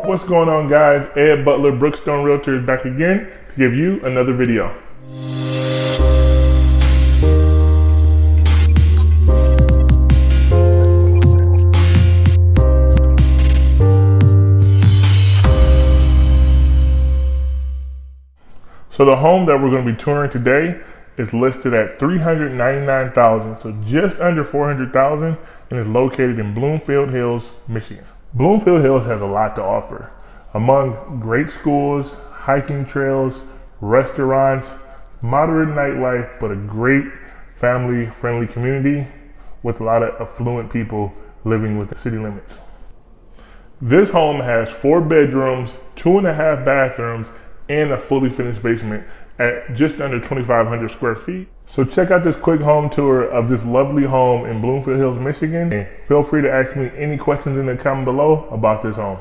What's going on, guys? Ed Butler, Brookstone Realtors, back again to give you another video. So the home that we're going to be touring today is listed at $399,000, so just under $400,000, and is located in Bloomfield Hills, Michigan. Bloomfield Hills has a lot to offer. Among great schools, hiking trails, restaurants, moderate nightlife, but a great family-friendly community with a lot of affluent people living within the city limits. This home has 4 bedrooms, 2.5 bathrooms, and a fully finished basement at just under 2,500 square feet. So check out this quick home tour of this lovely home in Bloomfield Hills, Michigan. And feel free to ask me any questions in the comment below about this home.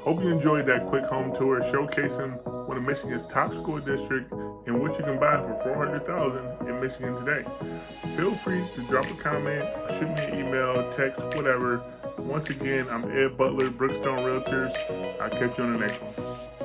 Hope you enjoyed that quick home tour showcasing one of Michigan's top school districts and what you can buy for $400,000 in Michigan today. Feel free to drop a comment, shoot me an email, text, whatever. Once again, I'm Ed Butler, Brookstone Realtors. I'll catch you on the next one.